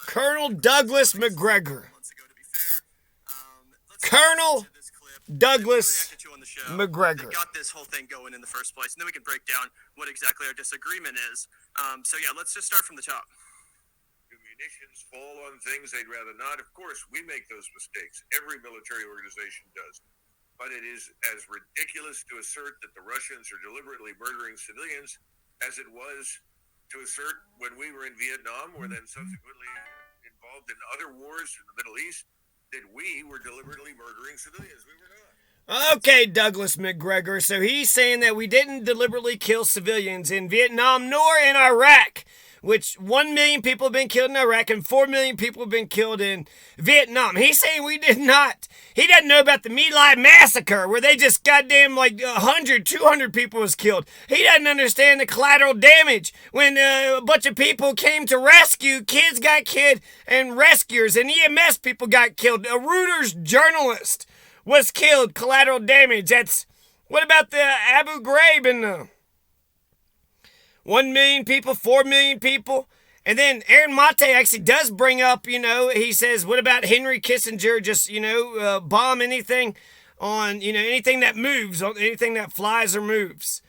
Colonel Douglas McGregor. Colonel Douglas McGregor. Got this whole thing going in the first place, and then we can break down what exactly our disagreement is. So yeah, let's just start from the top. Do munitions fall on things they'd rather not? Of course, we make those mistakes. Every military organization does. But it is as ridiculous to assert that the Russians are deliberately murdering civilians as it was to assert when we were in Vietnam, or then subsequently involved in other wars in the Middle East, that we were deliberately murdering civilians. We were not. Okay, Douglas McGregor. So he's saying that we didn't deliberately kill civilians in Vietnam nor in Iraq, which 1 million people have been killed in Iraq and 4 million people have been killed in Vietnam. He's saying we did not. He doesn't know about the My Lai massacre where they just goddamn like 100, 200 people was killed. He doesn't understand the collateral damage when a bunch of people came to rescue. Kids got killed and rescuers and EMS people got killed. A Reuters journalist was killed. Collateral damage. What about the Abu Ghraib and the 1 million people, 4 million people? And then Aaron Mate actually does bring up, he says, what about Henry Kissinger just, bomb anything on, anything that moves, anything that flies or moves.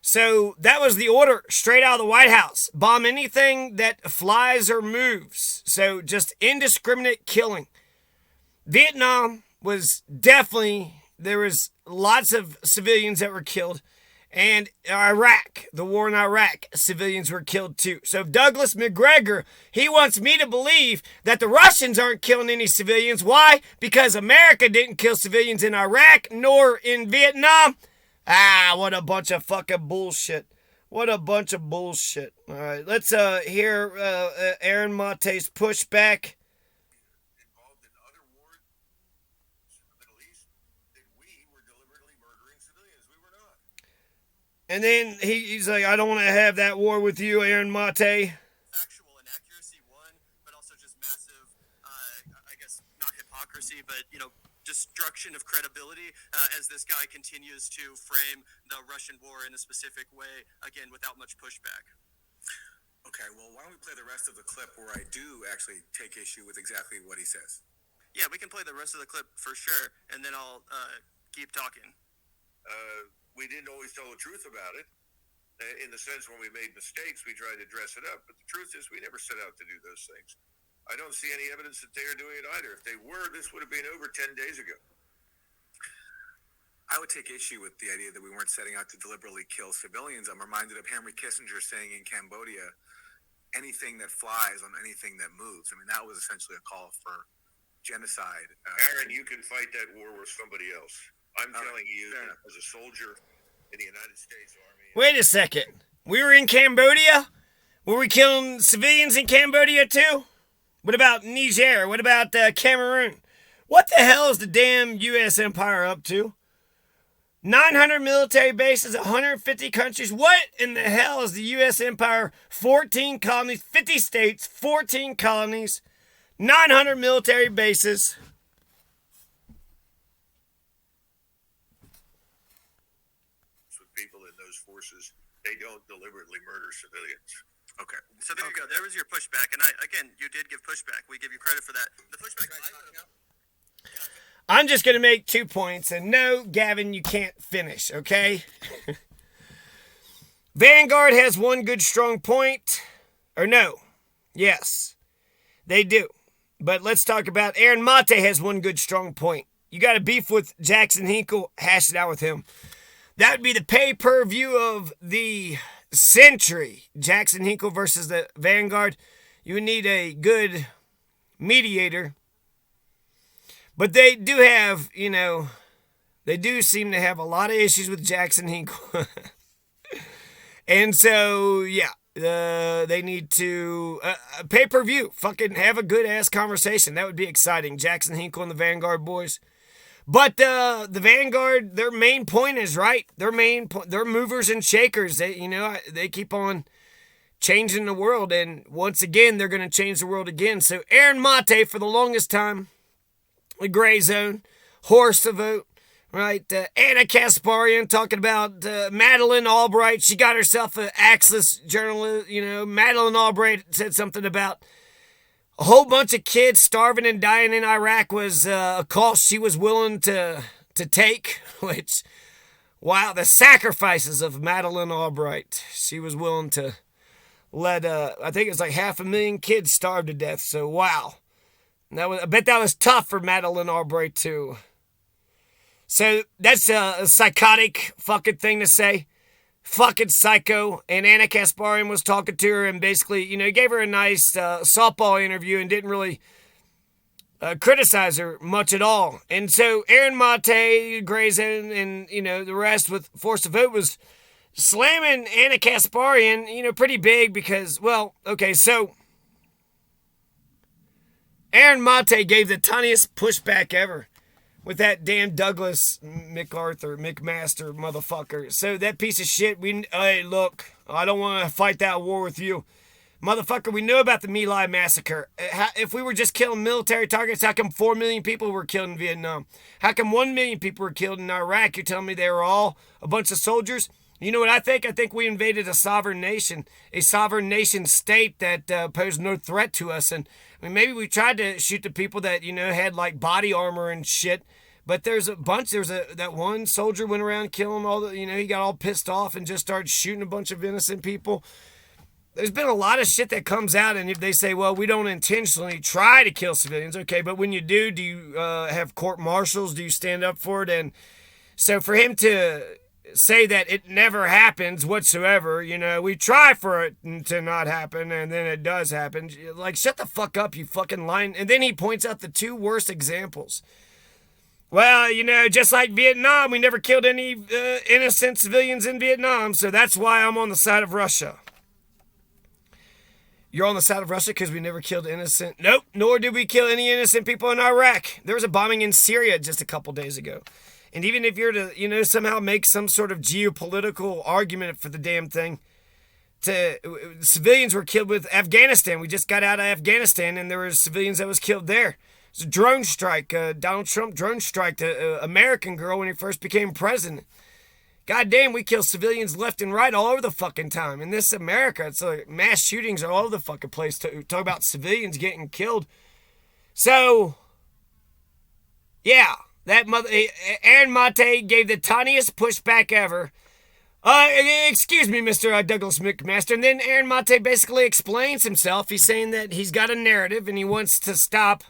So that was the order straight out of the White House. Bomb anything that flies or moves. So just indiscriminate killing. Vietnam was definitely, there was lots of civilians that were killed. And Iraq, the war in Iraq, civilians were killed too. So Douglas McGregor, he wants me to believe that the Russians aren't killing any civilians. Why? Because America didn't kill civilians in Iraq nor in Vietnam. What a bunch of fucking bullshit. What a bunch of bullshit. All right, let's hear Aaron Mate's pushback. And then he's like, I don't want to have that war with you, Aaron Mate. Factual inaccuracy, one, but also just massive, I guess, not hypocrisy, but, destruction of credibility as this guy continues to frame the Russian war in a specific way, again, without much pushback. Okay, well, why don't we play the rest of the clip where I do actually take issue with exactly what he says? Yeah, we can play the rest of the clip for sure, and then I'll keep talking. We didn't always tell the truth about it. In the sense, when we made mistakes, we tried to dress it up. But the truth is, we never set out to do those things. I don't see any evidence that they are doing it either. If they were, this would have been over 10 days ago. I would take issue with the idea that we weren't setting out to deliberately kill civilians. I'm reminded of Henry Kissinger saying in Cambodia, anything that flies on anything that moves. I mean, that was essentially a call for genocide. Aaron, you can fight that war with somebody else. I'm telling you, as a soldier in the United States Army. Wait a second. We were in Cambodia? Were we killing civilians in Cambodia too? What about Niger? What about Cameroon? What the hell is the damn U.S. empire up to? 900 military bases, 150 countries. What in the hell is the U.S. empire? 14 colonies, 50 states, 14 colonies, 900 military bases. People in those forces, they don't deliberately murder civilians. Okay. So there you go. There was your pushback. And you did give pushback. We give you credit for that. The pushback I'm just going to make 2 points. And no, Gavin, you can't finish, okay? Vanguard has one good strong point. Or no. Yes, they do. But let's talk about Aaron Mate has one good strong point. You got a beef with Jackson Hinkle, hash it out with him. That would be the pay-per-view of the century. Jackson Hinkle versus the Vanguard. You would need a good mediator. But they do have, they do seem to have a lot of issues with Jackson Hinkle. And so, yeah, they need to pay-per-view. Fucking have a good-ass conversation. That would be exciting. Jackson Hinkle and the Vanguard boys. But the Vanguard, their main point is right. They're movers and shakers. They keep on changing the world, and once again, they're going to change the world again. So Aaron Mate, for the longest time, the gray zone, horse to vote, right? Anna Kasparian talking about Madeleine Albright. She got herself an Axis journalist. Madeleine Albright said something about a whole bunch of kids starving and dying in Iraq was a cost she was willing to take, which, wow, the sacrifices of Madeleine Albright. She was willing to let, I think it was like 500,000 kids starve to death, so wow. I bet that was tough for Madeleine Albright, too. So that's a psychotic fucking thing to say. Fucking psycho. And Anna Kasparian was talking to her and basically, gave her a nice softball interview and didn't really criticize her much at all. And so Aaron Mate, Grayson, and, the rest with Force to Vote was slamming Anna Kasparian, pretty big because, well, okay, so Aaron Mate gave the tiniest pushback ever with that damn Douglas McMaster motherfucker. So that piece of shit, hey, look, I don't want to fight that war with you. Motherfucker, we knew about the My Lai massacre. If we were just killing military targets, how come 4 million people were killed in Vietnam? How come 1 million people were killed in Iraq? You're telling me they were all a bunch of soldiers? You know what I think? I think we invaded a sovereign nation state that posed no threat to us. And I mean, maybe we tried to shoot the people that, had like body armor and shit. But there's that one soldier went around killing all the, he got all pissed off and just started shooting a bunch of innocent people. There's been a lot of shit that comes out, and if they say, well, we don't intentionally try to kill civilians, okay, but when you do you have court martials? Do you stand up for it? And so for him to say that it never happens whatsoever, we try for it to not happen, and then it does happen. Like, shut the fuck up, you fucking lying. And then he points out the two worst examples. Well, just like Vietnam, we never killed any innocent civilians in Vietnam, so that's why I'm on the side of Russia. You're on the side of Russia because we never killed innocent... Nope, nor did we kill any innocent people in Iraq. There was a bombing in Syria just a couple days ago. And even if you're to, somehow make some sort of geopolitical argument for the damn thing, civilians were killed with Afghanistan. We just got out of Afghanistan and there were civilians that was killed there. It's a drone strike. Donald Trump drone striked an American girl when he first became president. God damn, we kill civilians left and right all over the fucking time. In this America, it's like mass shootings are all over the fucking place. Talk about civilians getting killed. So, yeah, that Aaron Mate gave the tiniest pushback ever. Excuse me, Mr. Douglas McMaster. And then Aaron Mate basically explains himself. He's saying that he's got a narrative and he wants to stop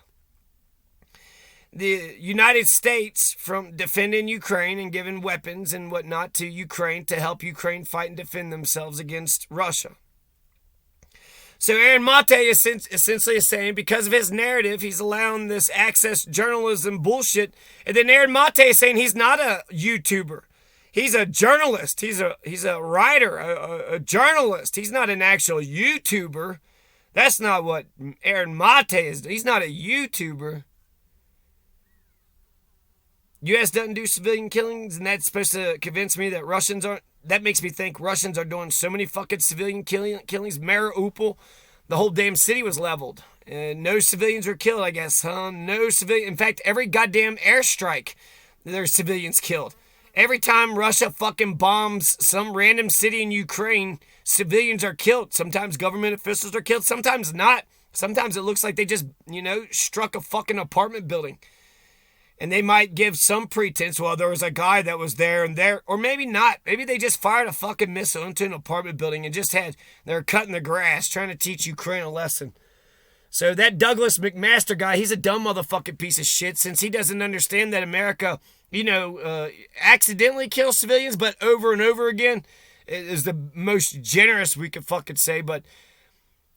the United States from defending Ukraine and giving weapons and whatnot to Ukraine to help Ukraine fight and defend themselves against Russia. So Aaron Mate is essentially saying because of his narrative, he's allowing this access journalism bullshit. And then Aaron Mate is saying he's not a YouTuber. He's a journalist. He's a writer, a journalist. He's not an actual YouTuber. That's not what Aaron Mate is. He's not a YouTuber. U.S. doesn't do civilian killings, and that's supposed to convince me that Russians aren't. That makes me think Russians are doing so many fucking civilian killings. Mariupol, the whole damn city was leveled. And no civilians were killed, I guess, huh? No civilian. In fact, every goddamn airstrike, there's civilians killed. Every time Russia fucking bombs some random city in Ukraine, civilians are killed. Sometimes government officials are killed, sometimes not. Sometimes it looks like they just, struck a fucking apartment building. And they might give some pretense, well, there was a guy that was there and there. Or maybe not. Maybe they just fired a fucking missile into an apartment building and they're cutting the grass, trying to teach Ukraine a lesson. So that Douglas McMaster guy, he's a dumb motherfucking piece of shit since he doesn't understand that America, accidentally kills civilians, but over and over again is the most generous we could fucking say, but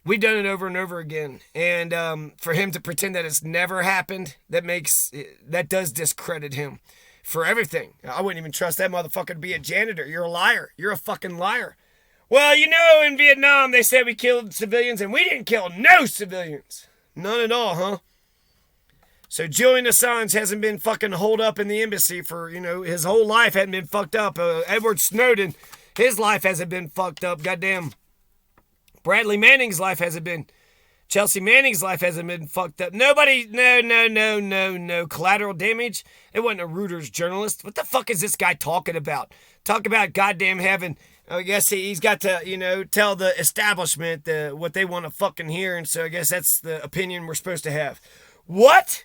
we've done it over and over again. And for him to pretend that it's never happened, that does discredit him for everything. I wouldn't even trust that motherfucker to be a janitor. You're a liar. You're a fucking liar. Well, in Vietnam, they said we killed civilians, and we didn't kill no civilians. None at all, huh? So Julian Assange hasn't been fucking holed up in the embassy for, his whole life hadn't been fucked up. Edward Snowden, his life hasn't been fucked up. Goddamn. Bradley Manning's life hasn't been. Chelsea Manning's life hasn't been fucked up. Nobody, no. Collateral damage. It wasn't a Reuters journalist. What the fuck is this guy talking about? Talk about goddamn having I guess he's got to, tell the establishment what they want to fucking hear, and so I guess that's the opinion we're supposed to have. What?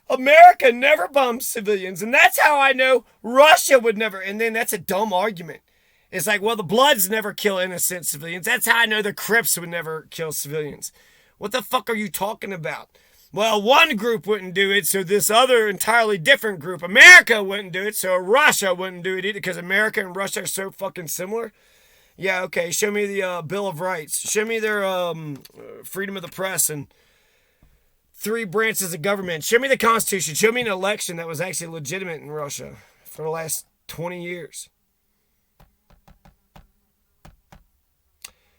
America never bombs civilians, and that's how I know Russia would never. And then that's a dumb argument. It's like, well, the Bloods never kill innocent civilians. That's how I know the Crips would never kill civilians. What the fuck are you talking about? Well, one group wouldn't do it, so this other entirely different group, America, wouldn't do it, so Russia wouldn't do it either, because America and Russia are so fucking similar. Yeah, okay, show me the Bill of Rights. Show me their freedom of the press and 3 branches of government. Show me the Constitution. Show me an election that was actually legitimate in Russia for the last 20 years.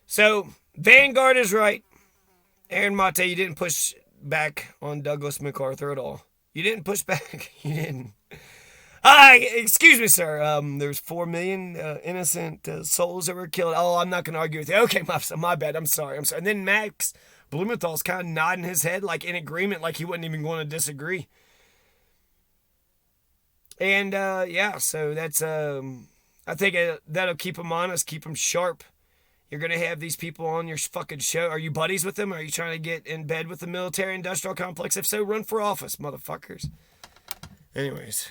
So, Vanguard is right. Aaron Mate, you didn't push back on Douglas MacArthur at all. You didn't push back. You didn't. Excuse me, sir. There's 4 million innocent souls that were killed. Oh, I'm not going to argue with you. Okay, my bad. I'm sorry. And then Max Blumenthal's kind of nodding his head like in agreement, like he wasn't even going to disagree. And, so that's, I think that'll keep him honest, keep him sharp. You're going to have these people on your fucking show. Are you buddies with them? Are you trying to get in bed with the military-industrial complex? If so, run for office, motherfuckers. Anyways.